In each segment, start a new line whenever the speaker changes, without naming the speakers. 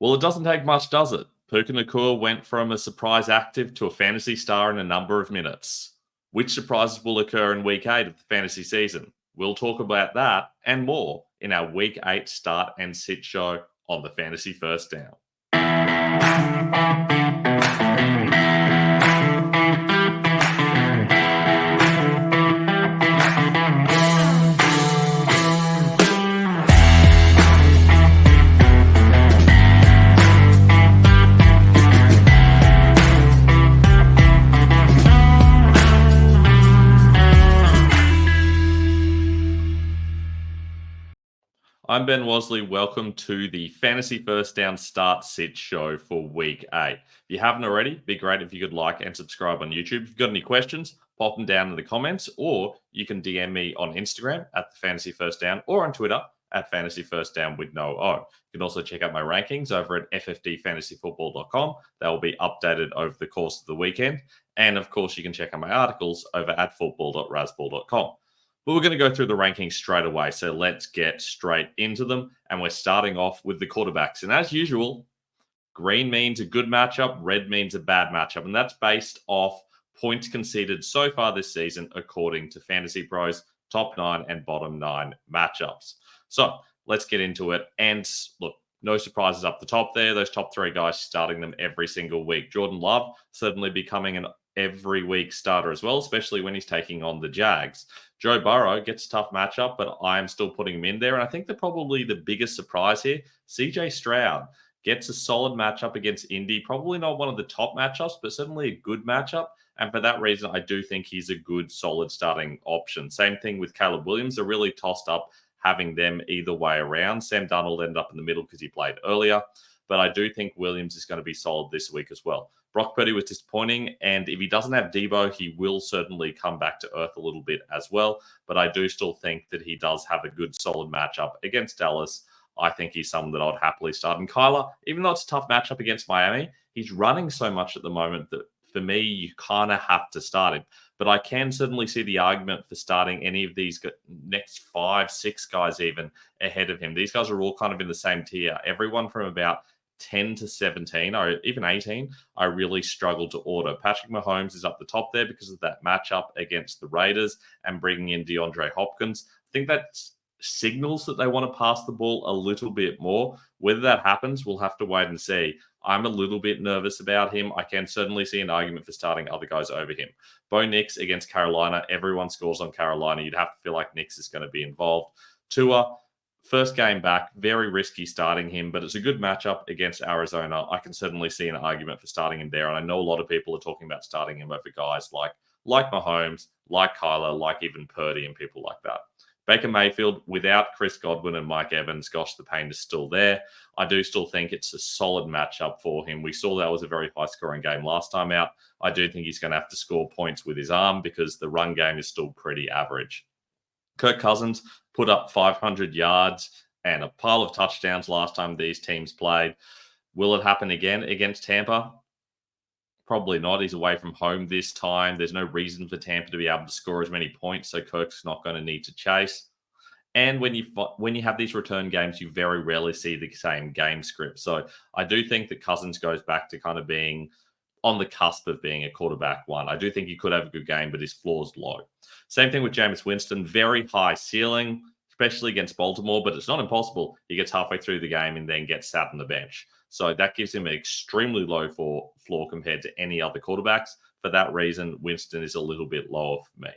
Well, it doesn't take much, does it? Puka Nakua went from a surprise active to a fantasy star in a number of minutes. Which surprises will occur in week 8 of the fantasy season? We'll talk about that and more in our week 8 start and sit show on the Fantasy First Down. I'm Ben Wasley. Welcome to the Fantasy First Down Start Sit show for week 8. If you haven't already, it'd be great if you could like and subscribe on YouTube. If you've got any questions, pop them down in the comments, or you can DM me on Instagram at the Fantasy First Down or on Twitter at Fantasy First Down with no O. You can also check out my rankings over at ffdfantasyfootball.com. They will be updated over the course of the weekend. And of course, you can check out my articles over at football.rasball.com. But we're going to go through the rankings straight away. So let's get straight into them. And we're starting off with the quarterbacks. And as usual, green means a good matchup, red means a bad matchup. And that's based off points conceded so far this season, according to Fantasy Pros, top 9 and bottom 9 matchups. So let's get into it. And look, no surprises up the top there. Those top 3 guys starting them every single week. Jordan Love certainly becoming an every week starter as well, especially when he's taking on the Jags. Joe Burrow gets a tough matchup, but I'm still putting him in there. And I think probably the biggest surprise here, CJ Stroud gets a solid matchup against Indy. Probably not one of the top matchups, but certainly a good matchup. And for that reason, I do think he's a good, solid starting option. Same thing with Caleb Williams. They're really tossed up having them either way around. Sam Darnold ended up in the middle because he played earlier. But I do think Williams is going to be solid this week as well. Brock Purdy was disappointing, and if he doesn't have Debo, he will certainly come back to earth a little bit as well. But I do still think that he does have a good, solid matchup against Dallas. I think he's someone that I'd happily start. And Kyler, even though it's a tough matchup against Miami, he's running so much at the moment that for me, you kind of have to start him. But I can certainly see the argument for starting any of these next 5, 6 guys even ahead of him. These guys are all kind of in the same tier. Everyone from about 10 to 17 or even 18, I really struggle to order. Patrick Mahomes is up the top there because of that matchup against the Raiders and bringing in DeAndre Hopkins. I think that signals that they want to pass the ball a little bit more. Whether that happens, we'll have to wait and see. I'm a little bit nervous about him. I can certainly see an argument for starting other guys over him. Bo Nix against Carolina. Everyone scores on Carolina. You'd have to feel like Nix is going to be involved. Tua, first game back, very risky starting him, but it's a good matchup against Arizona. I can certainly see an argument for starting him there. And I know a lot of people are talking about starting him over guys like Mahomes, like Kyler, like even Purdy and people like that. Baker Mayfield, without Chris Godwin and Mike Evans, gosh, the pain is still there. I do still think it's a solid matchup for him. We saw that was a very high-scoring game last time out. I do think he's going to have to score points with his arm because the run game is still pretty average. Kirk Cousins put up 500 yards and a pile of touchdowns last time these teams played. Will it happen again against Tampa? Probably not. He's away from home this time. There's no reason for Tampa to be able to score as many points, so Kirk's not going to need to chase. And when you have these return games, you very rarely see the same game script. So I do think that Cousins goes back to kind of being on the cusp of being a quarterback one. I do think he could have a good game, but his floor's low. Same thing with Jameis Winston. Very high ceiling, especially against Baltimore, but it's not impossible. He gets halfway through the game and then gets sat on the bench. So that gives him an extremely low floor compared to any other quarterbacks. For that reason, Winston is a little bit lower for me.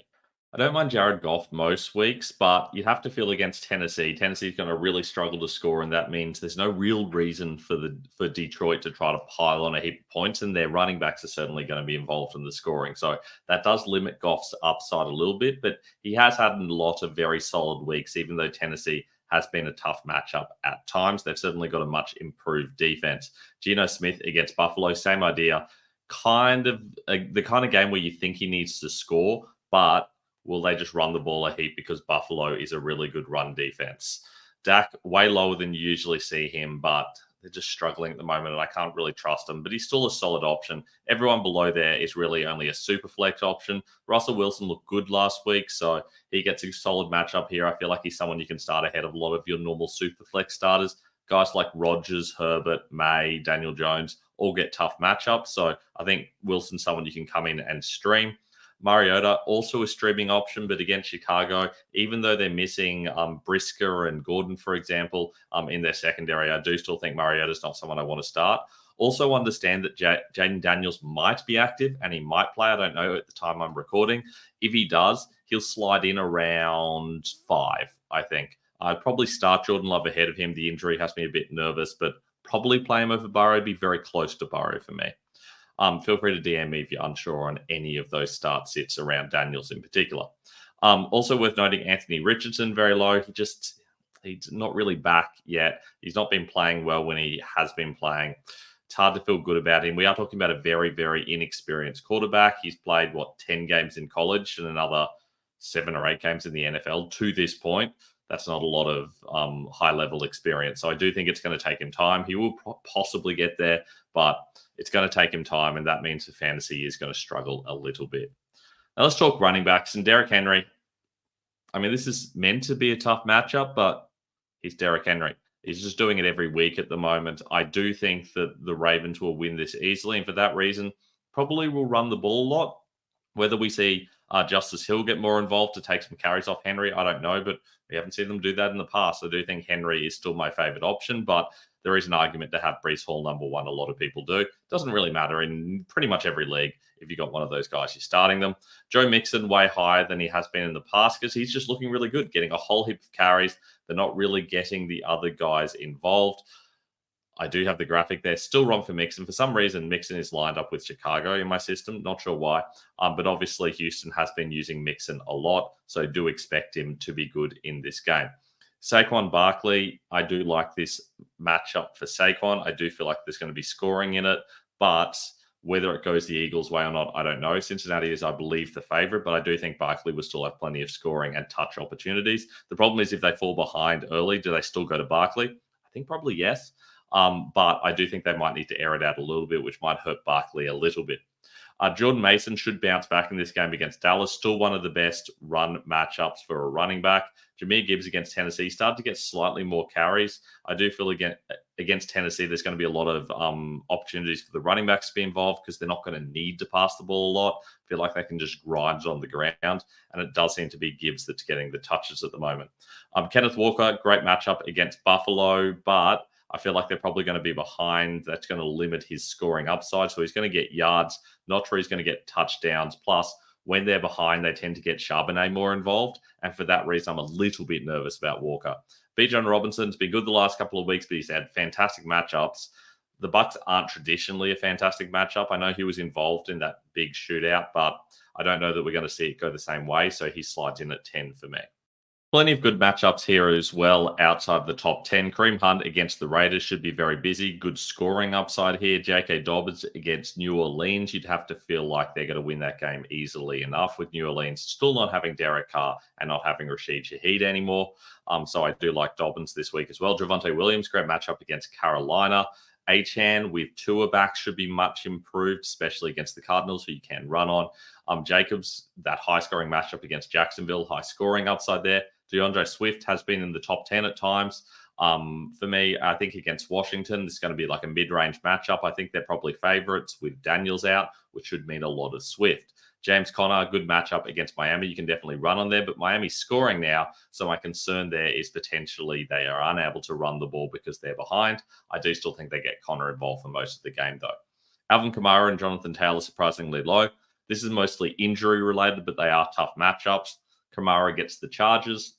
I don't mind Jared Goff most weeks, but you have to feel against Tennessee. Tennessee's going to really struggle to score, and that means there's no real reason for Detroit to try to pile on a heap of points, and their running backs are certainly going to be involved in the scoring. So that does limit Goff's upside a little bit, but he has had a lot of very solid weeks, even though Tennessee has been a tough matchup at times. They've certainly got a much improved defense. Geno Smith against Buffalo, same idea. The kind of game where you think he needs to score, but will they just run the ball a heap because Buffalo is a really good run defense? Dak, way lower than you usually see him, but they're just struggling at the moment, and I can't really trust him. But he's still a solid option. Everyone below there is really only a super flex option. Russell Wilson looked good last week, so he gets a solid matchup here. I feel like he's someone you can start ahead of a lot of your normal super flex starters. guys like Rodgers, Herbert, May, Daniel Jones all get tough matchups. So I think Wilson's someone you can come in and stream. Mariota, also a streaming option, but against Chicago, even though they're missing Brisker and Gordon, for example, in their secondary, I do still think Mariota's not someone I want to start. Also understand that Jaden Daniels might be active and he might play. I don't know at the time I'm recording. If he does, he'll slide in around 5, I think. I'd probably start Jordan Love ahead of him. The injury has me a bit nervous, but probably play him over Burrow. Be very close to Burrow for me. Feel free to DM me if you're unsure on any of those start sits around Daniels in particular. Also worth noting, Anthony Richardson, very low. He's not really back yet. He's not been playing well when he has been playing. It's hard to feel good about him. We are talking about a very, very inexperienced quarterback. He's played, 10 games in college and another 7 or 8 games in the NFL to this point. That's not a lot of high-level experience. So I do think it's going to take him time. He will possibly get there, but it's going to take him time, and that means the fantasy is going to struggle a little bit. Now let's talk running backs. And Derrick Henry, I mean, this is meant to be a tough matchup, but he's Derrick Henry. He's just doing it every week at the moment. I do think that the Ravens will win this easily, and for that reason, probably will run the ball a lot. Whether we see Justice Hill get more involved to take some carries off Henry, I don't know, but we haven't seen them do that in the past. I do think Henry is still my favorite option, but there is an argument to have Breece Hall number 1. A lot of people do. Doesn't really matter in pretty much every league. If you got one of those guys, you're starting them. Joe Mixon way higher than he has been in the past because he's just looking really good, getting a whole heap of carries. They're not really getting the other guys involved. I do have the graphic there. Still wrong for Mixon. For some reason, Mixon is lined up with Chicago in my system. Not sure why. But obviously, Houston has been using Mixon a lot. So do expect him to be good in this game. Saquon Barkley, I do like this matchup for Saquon. I do feel like there's going to be scoring in it. But whether it goes the Eagles' way or not, I don't know. Cincinnati is, I believe, the favorite. But I do think Barkley will still have plenty of scoring and touch opportunities. The problem is if they fall behind early, do they still go to Barkley? I think probably yes. But I do think they might need to air it out a little bit, which might hurt Barkley a little bit. Jordan Mason should bounce back in this game against Dallas. Still one of the best run matchups for a running back. Jahmyr Gibbs against Tennessee started to get slightly more carries. I do feel against Tennessee, there's going to be a lot of opportunities for the running backs to be involved because they're not going to need to pass the ball a lot. I feel like they can just grind on the ground, and it does seem to be Gibbs that's getting the touches at the moment. Kenneth Walker, great matchup against Buffalo, but I feel like they're probably going to be behind. That's going to limit his scoring upside. So he's going to get yards. Not sure he's going to get touchdowns. Plus, when they're behind, they tend to get Charbonnet more involved. And for that reason, I'm a little bit nervous about Walker. Bijan Robinson's been good the last couple of weeks, but he's had fantastic matchups. The Bucs aren't traditionally a fantastic matchup. I know he was involved in that big shootout, but I don't know that we're going to see it go the same way. So he slides in at 10 for me. Plenty of good matchups here as well outside the top 10. Kareem Hunt against the Raiders should be very busy. Good scoring upside here. J.K. Dobbins against New Orleans. You'd have to feel like they're going to win that game easily enough with New Orleans still not having Derek Carr and not having Rashid Shaheed anymore. So I do like Dobbins this week as well. Javonte Williams, great matchup against Carolina. Achane with Tua back should be much improved, especially against the Cardinals, who you can run on. Jacobs, that high-scoring matchup against Jacksonville, high-scoring upside there. DeAndre Swift has been in the top 10 at times. For me, I think against Washington, this is going to be like a mid-range matchup. I think they're probably favorites with Daniels out, which should mean a lot of Swift. James Conner, good matchup against Miami. You can definitely run on there, but Miami's scoring now. So my concern there is potentially they are unable to run the ball because they're behind. I do still think they get Conner involved for most of the game, though. Alvin Kamara and Jonathan Taylor surprisingly low. This is mostly injury related, but they are tough matchups. Kamara gets the Chargers.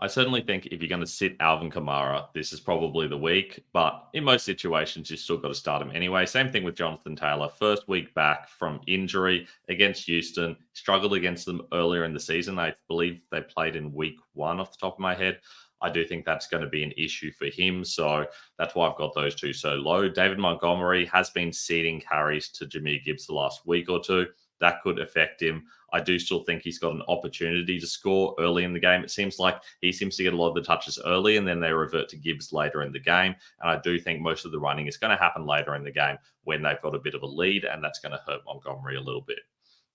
I certainly think if you're going to sit Alvin Kamara, this is probably the week. But in most situations, you've still got to start him anyway. Same thing with Jonathan Taylor. First week back from injury against Houston. Struggled against them earlier in the season. I believe they played in week 1 off the top of my head. I do think that's going to be an issue for him. So that's why I've got those two so low. David Montgomery has been ceding carries to Jahmyr Gibbs the last week or two. That could affect him. I do still think he's got an opportunity to score early in the game. It seems like he seems to get a lot of the touches early and then they revert to Gibbs later in the game. And I do think most of the running is going to happen later in the game when they've got a bit of a lead, and that's going to hurt Montgomery a little bit.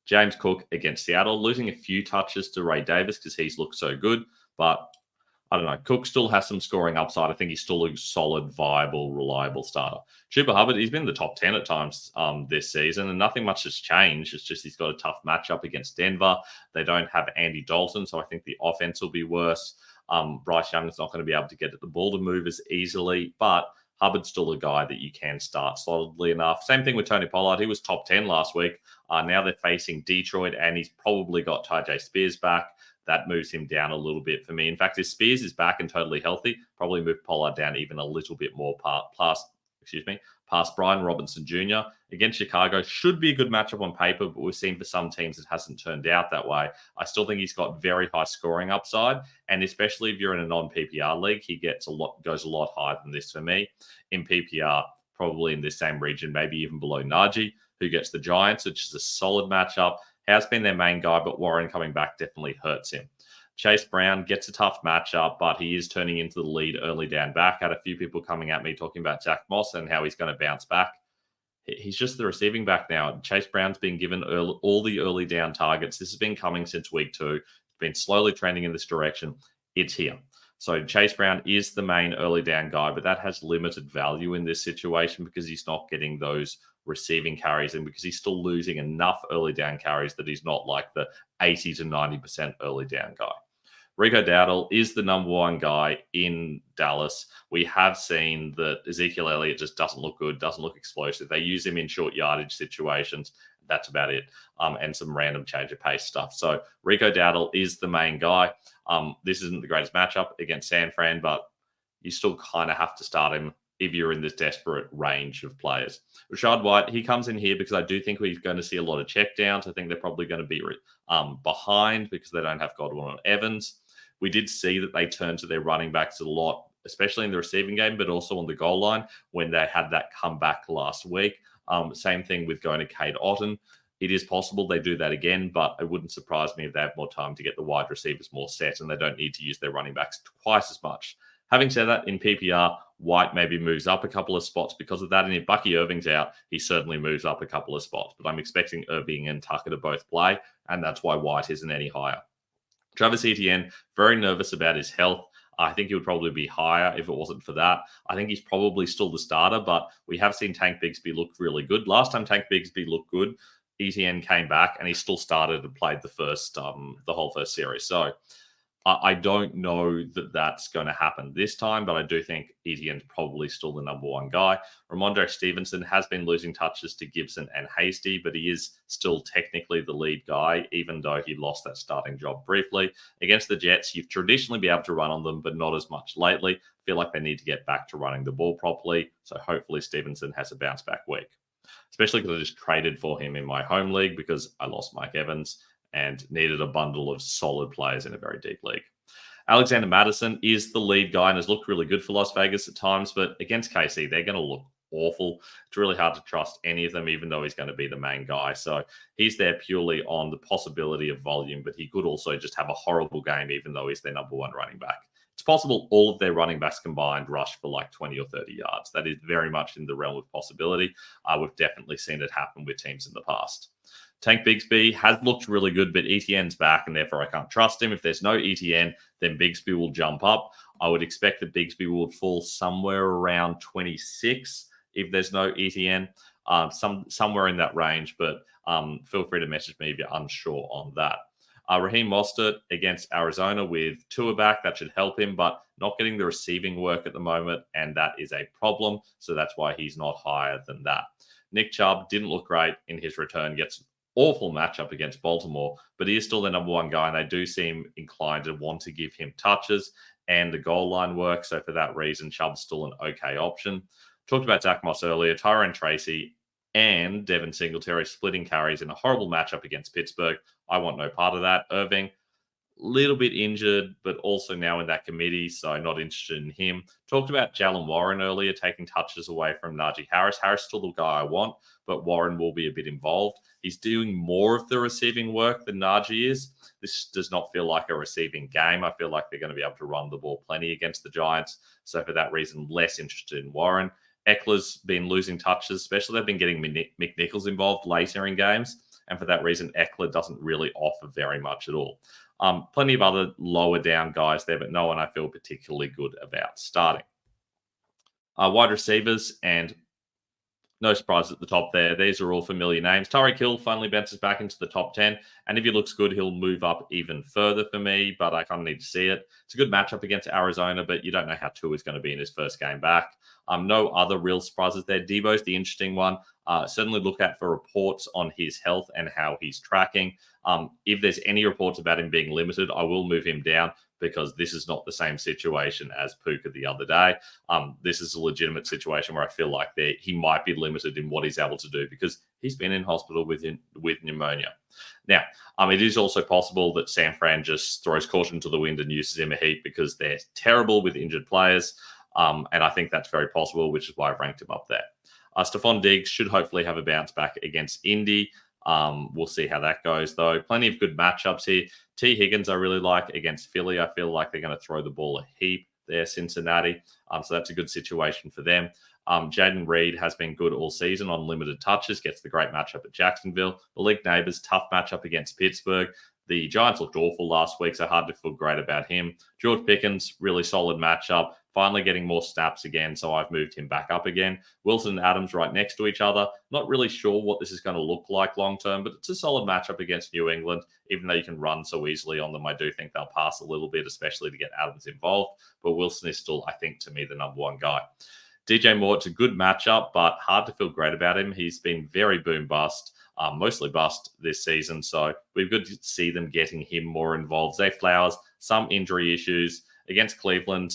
James Cook against Seattle, losing a few touches to Ray Davis because he's looked so good, but I don't know. Cook still has some scoring upside. I think he's still a solid, viable, reliable starter. Chuba Hubbard, he's been in the top 10 at times this season, and nothing much has changed. It's just he's got a tough matchup against Denver. They don't have Andy Dalton, so I think the offense will be worse. Bryce Young is not going to be able to get the ball to move as easily, but Hubbard's still a guy that you can start solidly enough. Same thing with Tony Pollard. He was top 10 last week. Now they're facing Detroit, and he's probably got Tyjae Spears back. That moves him down a little bit for me. In fact, if Spears is back and totally healthy, probably move Pollard down even a little bit more past Brian Robinson Jr. Against Chicago. Should be a good matchup on paper, but we've seen for some teams it hasn't turned out that way. I still think he's got very high scoring upside, and especially if you're in a non-PPR league, he goes a lot higher than this for me. In PPR, probably in this same region, maybe even below Najee, who gets the Giants, which is a solid matchup. Has been their main guy, but Warren coming back definitely hurts him. Chase Brown gets a tough matchup, but he is turning into the lead early down back. Had a few people coming at me talking about Zach Moss and how he's going to bounce back. He's just the receiving back now. Chase Brown's been given all the early down targets. This has been coming since week 2. It's been slowly trending in this direction. It's here. So Chase Brown is the main early down guy, but that has limited value in this situation because he's not getting those receiving carries and because he's still losing enough early down carries that he's not like the 80 to 90% early down guy. Rico Dowdle is the number 1 guy in Dallas. We have seen that Ezekiel Elliott just doesn't look good, doesn't look explosive. They use him in short yardage situations. That's about it. And some random change of pace stuff. So Rico Dowdle is the main guy. This isn't the greatest matchup against San Fran, but you still kind of have to start him if you're in this desperate range of players. Rashad White, he comes in here because I do think we're going to see a lot of checkdowns. I think they're probably going to be behind because they don't have Godwin and Evans. We did see that they turned to their running backs a lot, especially in the receiving game, but also on the goal line when they had that comeback last week. Same thing with going to Cade Otton. It is possible they do that again, but it wouldn't surprise me if they have more time to get the wide receivers more set and they don't need to use their running backs twice as much. Having said that, in PPR, White maybe moves up a couple of spots because of that. And if Bucky Irving's out, he certainly moves up a couple of spots. But I'm expecting Irving and Tucker to both play, and that's why White isn't any higher. Travis Etienne, very nervous about his health. I think he would probably be higher if it wasn't for that. I think he's probably still the starter, but we have seen Tank Bigsby look really good. Last time Tank Bigsby looked good, Etienne came back and he still started and played the whole first series. So I don't know that that's going to happen this time, but I do think Etienne's probably still the number 1 guy. Ramondre Stevenson has been losing touches to Gibson and Hasty, but he is still technically the lead guy, even though he lost that starting job briefly. Against the Jets, you've traditionally been able to run on them, but not as much lately. I feel like they need to get back to running the ball properly, so hopefully Stevenson has a bounce-back week, especially because I just traded for him in my home league because I lost Mike Evans and needed a bundle of solid players in a very deep league. Alexander Madison is the lead guy and has looked really good for Las Vegas at times, but against KC, they're going to look awful. It's really hard to trust any of them, even though he's going to be the main guy. So he's there purely on the possibility of volume, but he could also just have a horrible game, even though he's their number 1 running back. It's possible all of their running backs combined rush for like 20 or 30 yards. That is very much in the realm of possibility. We've definitely seen it happen with teams in the past. Tank Bigsby has looked really good, but Etienne's back, and therefore I can't trust him. If there's no Etienne, then Bigsby will jump up. I would expect that Bigsby would fall somewhere around 26 if there's no Etienne, somewhere in that range, but feel free to message me if you're unsure on that. Raheem Mostert against Arizona with Tua back, that should help him, but not getting the receiving work at the moment, and that is a problem, so that's why he's not higher than that. Nick Chubb didn't look great in his return, gets awful matchup against Baltimore, but he is still the number 1 guy, and they do seem inclined to want to give him touches and the goal line work. So for that reason, Chubb's still an okay option. Talked about Zach Moss earlier, Tyrone Tracy and Devin Singletary splitting carries in a horrible matchup against Pittsburgh. I want no part of that. Irving, little bit injured, but also now in that committee, so not interested in him. Talked about Jalen Warren earlier, taking touches away from Najee Harris. Harris still the guy I want, but Warren will be a bit involved. He's doing more of the receiving work than Najee is. This does not feel like a receiving game. I feel like they're going to be able to run the ball plenty against the Giants, so for that reason, less interested in Warren. Eckler's been losing touches, especially they've been getting McNichols involved later in games. And for that reason, Eckler doesn't really offer very much at all. Plenty of other lower down guys there, but no one I feel particularly good about starting. Wide receivers, and no surprise at the top there. These are all familiar names. Tyreek Hill finally bounces back into the top 10. And if he looks good, he'll move up even further for me, but I kind of need to see it. It's a good matchup against Arizona, but you don't know how Tua is going to be in his first game back. No other real surprises there. Debo's the interesting one. Certainly look out for reports on his health and how he's tracking. If there's any reports about him being limited, I will move him down because this is not the same situation as Puka the other day. This is a legitimate situation where I feel like he might be limited in what he's able to do because he's been in hospital with pneumonia. Now, it is also possible that San Fran just throws caution to the wind and uses him a heap because they're terrible with injured players. And I think that's very possible, which is why I've ranked him up there. Stephon Diggs should hopefully have a bounce back against Indy. We'll see how that goes, though. Plenty of good matchups here. T. Higgins I really like against Philly. I feel like they're going to throw the ball a heap there, Cincinnati. So that's a good situation for them. Jaden Reed has been good all season on limited touches, gets the great matchup at Jacksonville. The league neighbors, tough matchup against Pittsburgh. The Giants looked awful last week, so hard to feel great about him. George Pickens, really solid matchup. Finally getting more snaps again, so I've moved him back up again. Wilson and Adams right next to each other. Not really sure what this is going to look like long term, but it's a solid matchup against New England. Even though you can run so easily on them, I do think they'll pass a little bit, especially to get Adams involved. But Wilson is still, I think, to me, the number one guy. DJ Moore, it's a good matchup, but hard to feel great about him. He's been very boom bust. Mostly bust this season. So we've got to see them getting him more involved. Zay Flowers, some injury issues against Cleveland.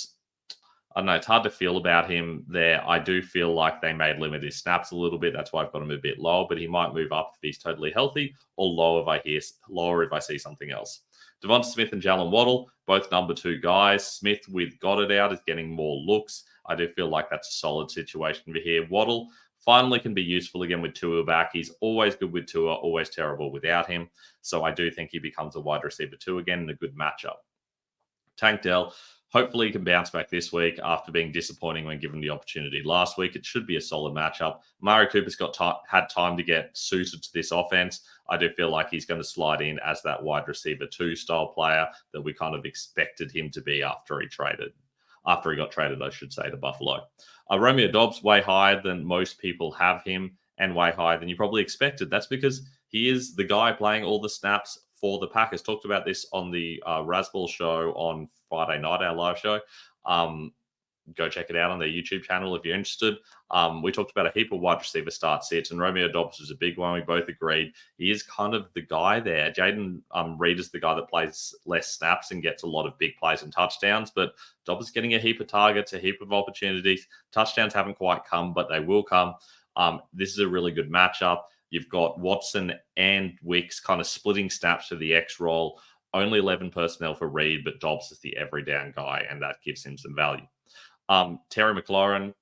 I don't know. It's hard to feel about him there. I do feel like they may limit his snaps a little bit. That's why I've got him a bit lower, but he might move up if he's totally healthy or lower if I see something else. Devonta Smith and Jalen Waddle, both number 2 guys. Smith with Goddard out is getting more looks. I do feel like that's a solid situation for here. Waddle finally can be useful again with Tua back. He's always good with Tua, always terrible without him. So I do think he becomes a wide receiver 2 again in a good matchup. Tank Dell, hopefully he can bounce back this week after being disappointing when given the opportunity last week. It should be a solid matchup. Mari Cooper's had time to get suited to this offense. I do feel like he's going to slide in as that wide receiver 2 style player that we kind of expected him to be after he got traded, I should say, to Buffalo. Romeo Doubs, way higher than most people have him and way higher than you probably expected. That's because he is the guy playing all the snaps for the Packers. Talked about this on the Razzball show on Friday night, our live show. Go check it out on their YouTube channel if you're interested. We talked about a heap of wide receiver start sits, and Romeo Doubs was a big one. We both agreed. He is kind of the guy there. Jaden Reed is the guy that plays less snaps and gets a lot of big plays and touchdowns, but Dobbs is getting a heap of targets, a heap of opportunities. Touchdowns haven't quite come, but they will come. This is a really good matchup. You've got Watson and Wicks kind of splitting snaps for the X role. Only 11 personnel for Reed, but Dobbs is the every down guy, and that gives him some value. Terry McLaurin,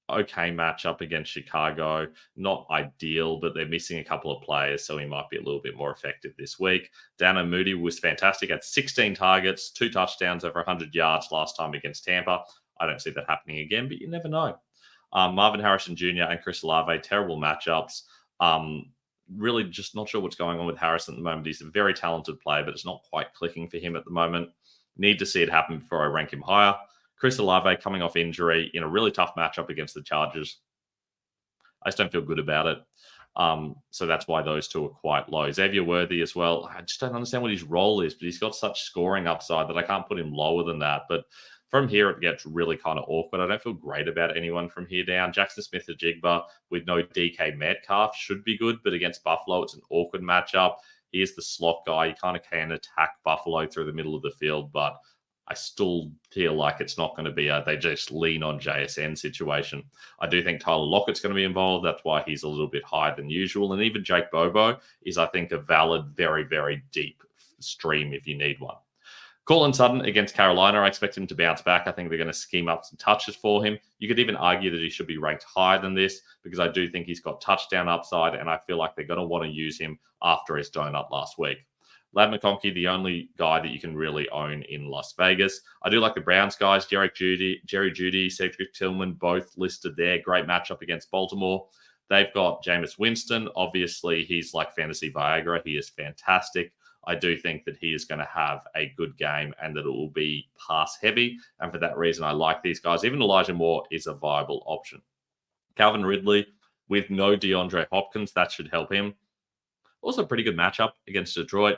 okay matchup against Chicago. Not ideal, but they're missing a couple of players, so he might be a little bit more effective this week. Dano Moody was fantastic. Had 16 targets, 2 touchdowns, over 100 yards last time against Tampa. I don't see that happening again, but you never know. Marvin Harrison Jr. and Chris Olave, terrible matchups. Really just not sure what's going on with Harrison at the moment. He's a very talented player, but it's not quite clicking for him at the moment. Need to see it happen before I rank him higher. Chris Olave coming off injury in a really tough matchup against the Chargers. I just don't feel good about it. So that's why those 2 are quite low. Xavier Worthy as well. I just don't understand what his role is, but he's got such scoring upside that I can't put him lower than that. But from here, it gets really kind of awkward. I don't feel great about anyone from here down. Jackson Smith-Njigba with no DK Metcalf should be good, but against Buffalo, it's an awkward matchup. He is the slot guy. You kind of can attack Buffalo through the middle of the field, but I still feel like it's not going to be they just lean on JSN situation. I do think Tyler Lockett's going to be involved. That's why he's a little bit higher than usual. And even Jake Bobo is, I think, a valid, very, very deep stream if you need one. Cortland Sutton against Carolina, I expect him to bounce back. I think they're going to scheme up some touches for him. You could even argue that he should be ranked higher than this because I do think he's got touchdown upside, and I feel like they're going to want to use him after his donut last week. Ladd McConkey, the only guy that you can really own in Las Vegas. I do like the Browns guys, Jerry Jeudy, Cedric Tillman, both listed there. Great matchup against Baltimore. They've got Jameis Winston. Obviously, he's like fantasy Viagra. He is fantastic. I do think that he is going to have a good game and that it will be pass heavy. And for that reason, I like these guys. Even Elijah Moore is a viable option. Calvin Ridley with no DeAndre Hopkins, that should help him. Also, a pretty good matchup against Detroit.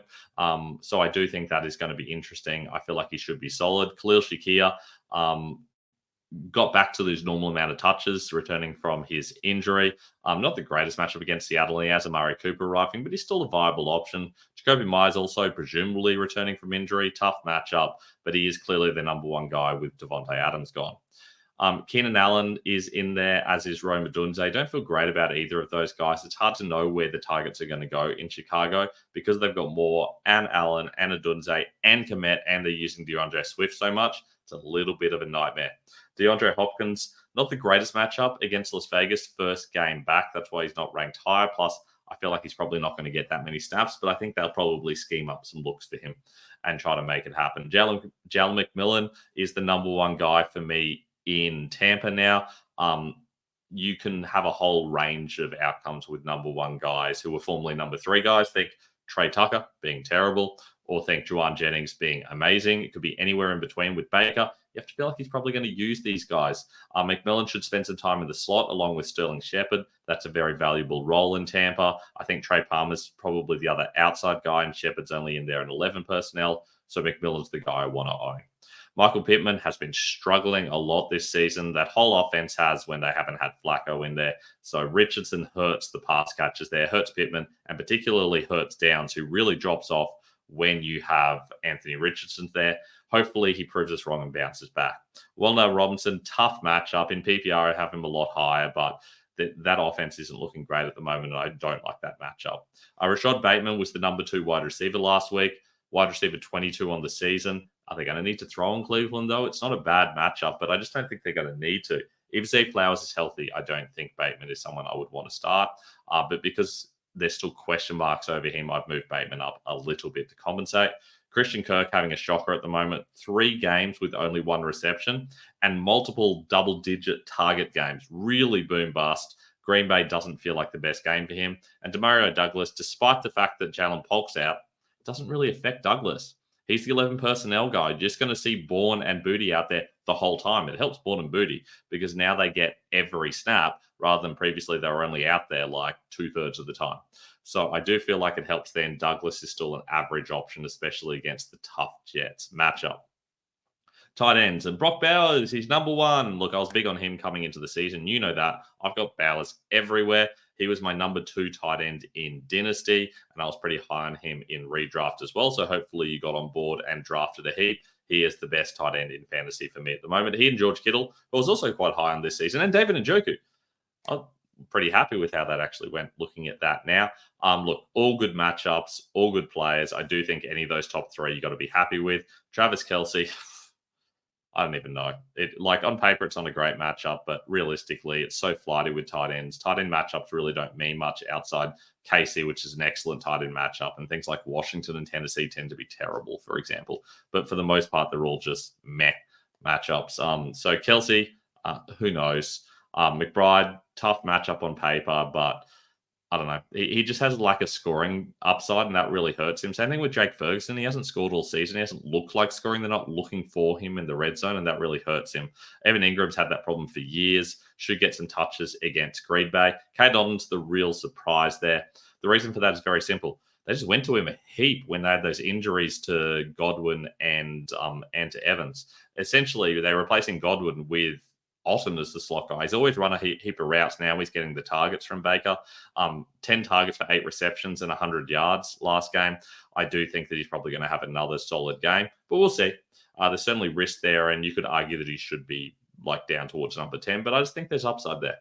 So I do think that is going to be interesting. I feel like he should be solid. Khalil Shakir got back to his normal amount of touches, returning from his injury. Not the greatest matchup against Seattle. He has Amari Cooper arriving, but he's still a viable option. Jacoby Myers also presumably returning from injury. Tough matchup, but he is clearly the number one guy with Devontae Adams gone. Keenan Allen is in there, as is Rome Odunze. Don't feel great about either of those guys. It's hard to know where the targets are going to go in Chicago because they've got Moore and Allen and Odunze and Komet, and they're using DeAndre Swift so much. It's a little bit of a nightmare. DeAndre Hopkins, not the greatest matchup against Las Vegas, first game back. That's why he's not ranked higher. Plus, I feel like he's probably not going to get that many snaps, but I think they'll probably scheme up some looks for him and try to make it happen. Jalen McMillan is the number one guy for me in Tampa now. You can have a whole range of outcomes with number one guys who were formerly number three guys. Think Trey Tucker being terrible, or think Juwan Jennings being amazing. It could be anywhere in between with Baker. You have to feel like he's probably going to use these guys. McMillan should spend some time in the slot along with Sterling Shepard. That's a very valuable role in Tampa. I think Trey Palmer's probably the other outside guy, and Shepard's only in there in 11 personnel. So McMillan's the guy I want to own. Michael Pittman has been struggling a lot this season. That whole offense has when they haven't had Flacco in there. So Richardson hurts the pass catches there, hurts Pittman, and particularly hurts Downs, who really drops off when you have Anthony Richardson there. Hopefully he proves us wrong and bounces back. Wallner Robinson, tough matchup. In PPR, I have him a lot higher, but that offense isn't looking great at the moment, and I don't like that matchup. Rashad Bateman was the number 2 wide receiver last week. Wide receiver 22 on the season. Are they going to need to throw in Cleveland, though? It's not a bad matchup, but I just don't think they're going to need to. If Zay Flowers is healthy, I don't think Bateman is someone I would want to start. But because there's still question marks over him, I've moved Bateman up a little bit to compensate. Christian Kirk having a shocker at the moment. 3 games with only 1 reception and multiple double-digit target games. Really boom bust. Green Bay doesn't feel like the best game for him. And Demario Douglas, despite the fact that Jalen Polk's out, it doesn't really affect Douglas. He's the 11 personnel guy. You're just going to see Bourne and Booty out there the whole time. It helps Bourne and Booty because now they get every snap rather than previously they were only out there like 2/3 of the time. So I do feel like it helps then. Douglas is still an average option, especially against the tough Jets matchup. Tight ends, and Brock Bowers, he's number 1. Look, I was big on him coming into the season. You know that. I've got Bowers everywhere. He was my number 2 tight end in Dynasty, and I was pretty high on him in redraft as well. So hopefully you got on board and drafted a heap. He is the best tight end in fantasy for me at the moment. He and George Kittle, who was also quite high on this season, and David Njoku. I'm pretty happy with how that actually went looking at that now. Look, all good matchups, all good players. I do think any of those top 3 you got to be happy with. Travis Kelce, I don't even know. Like on paper, it's not a great matchup, but realistically, it's so flighty with tight ends. Tight end matchups really don't mean much outside KC, which is an excellent tight end matchup, and things like Washington and Tennessee tend to be terrible, for example. But for the most part, they're all just meh matchups. So Kelsey, who knows? McBride, tough matchup on paper, but I don't know. He just has a lack of scoring upside, and that really hurts him. Same thing with Jake Ferguson. He hasn't scored all season. He hasn't looked like scoring. They're not looking for him in the red zone, and that really hurts him. Evan Ingram's had that problem for years. Should get some touches against Green Bay. Cade Otton's the real surprise there. The reason for that is very simple. They just went to him a heap when they had those injuries to Godwin and to Evans. Essentially, they're replacing Godwin with Otton as the slot guy. He's always run a heap of routes. Now he's getting the targets from Baker. 10 targets for 8 receptions and 100 yards last game. I do think that he's probably going to have another solid game, but we'll see. There's certainly risk there, and you could argue that he should be like down towards number 10, but I just think there's upside there.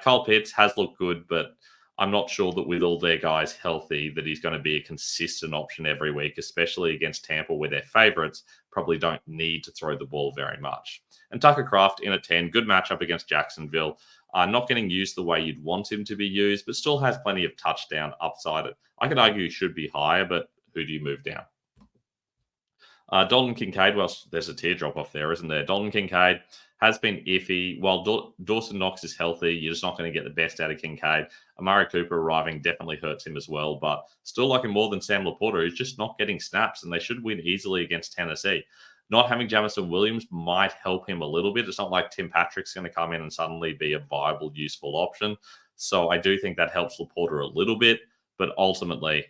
Kyle Pitts has looked good, but I'm not sure that with all their guys healthy that he's going to be a consistent option every week, especially against Tampa where their favorites probably don't need to throw the ball very much. And Tucker Kraft in at 10, good matchup against Jacksonville. Not getting used the way you'd want him to be used, but still has plenty of touchdown upside. I could argue he should be higher, but who do you move down? Dalton Kincaid, well, there's a teardrop off there, isn't there? Dalton Kincaid has been iffy. While Dawson Knox is healthy, you're just not going to get the best out of Kincaid. Amari Cooper arriving definitely hurts him as well, but still like him more than Sam Laporta, who's just not getting snaps, and they should win easily against Tennessee. Not having Jamison Williams might help him a little bit. It's not like Tim Patrick's going to come in and suddenly be a viable, useful option. So I do think that helps Laporta a little bit, but ultimately,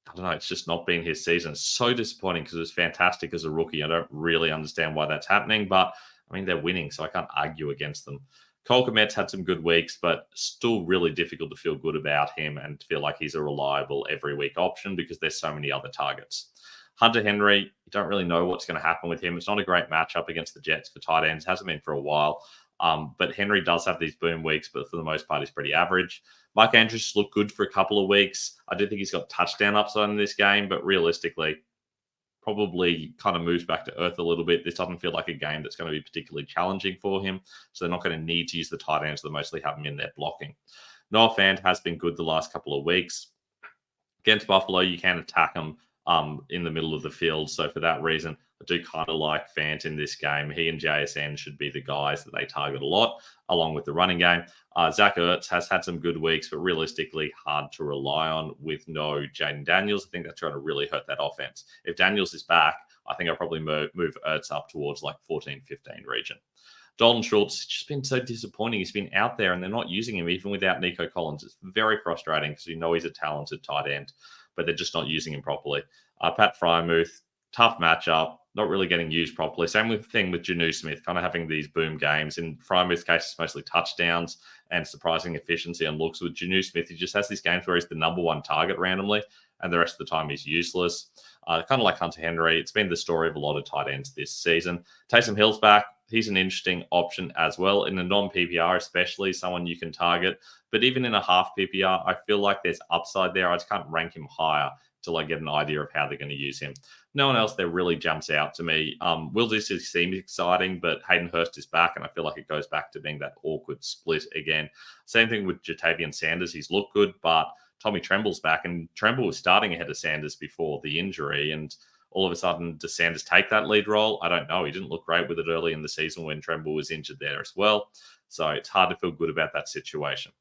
I don't know. It's just not been his season. It's so disappointing because it was fantastic as a rookie. I don't really understand why that's happening, but I mean, they're winning, so I can't argue against them. Cole Kmet's had some good weeks, but still really difficult to feel good about him and feel like he's a reliable every week option because there's so many other targets. Hunter Henry, you don't really know what's going to happen with him. It's not a great matchup against the Jets for tight ends. Hasn't been for a while. But Henry does have these boom weeks, but for the most part, he's pretty average. Mike Andrews looked good for a couple of weeks. I do think he's got touchdown upside in this game, but realistically, probably kind of moves back to earth a little bit. This doesn't feel like a game that's going to be particularly challenging for him, so they're not going to need to use the tight ends. They mostly have him in there blocking. Noah Fant has been good the last couple of weeks. Against Buffalo, you can attack him in the middle of the field. So for that reason, I do kind of like Fant in this game. He and JSN should be the guys that they target a lot, along with the running game. Zach Ertz has had some good weeks, but realistically hard to rely on with no Jaden Daniels. I think that's going to really hurt that offense. If Daniels is back, I think I'll probably move Ertz up towards like 14-15 region. Dalton Schultz has just been so disappointing. He's been out there and they're not using him even without Nico Collins. It's very frustrating because you know he's a talented tight end, but they're just not using him properly. Pat Frymouth, tough matchup, not really getting used properly. Same thing with Janu Smith, kind of having these boom games. In Frymouth's case, it's mostly touchdowns and surprising efficiency on looks. With Janu Smith, he just has these games where he's the number one target randomly, and the rest of the time he's useless. Kind of like Hunter Henry. It's been the story of a lot of tight ends this season. Taysom Hill's back. He's an interesting option as well. In a non-PPR especially, someone you can target. But even in a half PPR, I feel like there's upside there. I just can't rank him higher till I get an idea of how they're going to use him. No one else there really jumps out to me. Will this seems exciting, but Hayden Hurst is back, and I feel like it goes back to being that awkward split again. Same thing with Jatavian Sanders. He's looked good, but Tommy Tremble's back, and Tremble was starting ahead of Sanders before the injury, and all of a sudden, does Sanders take that lead role? I don't know. He didn't look great with it early in the season when Tremble was injured there as well. So it's hard to feel good about that situation.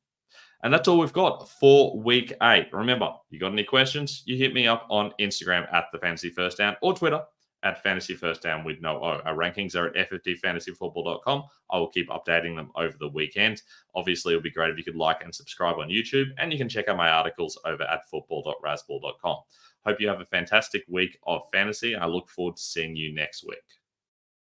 And that's all we've got for week 8. Remember, you got any questions? You hit me up on Instagram at the Fantasy First Down or Twitter at Fantasy First Down with no O. Our rankings are at ffdfantasyfootball.com. I will keep updating them over the weekend. Obviously, it would be great if you could like and subscribe on YouTube, and you can check out my articles over at football.rasball.com. Hope you have a fantastic week of fantasy. I look forward to seeing you next week.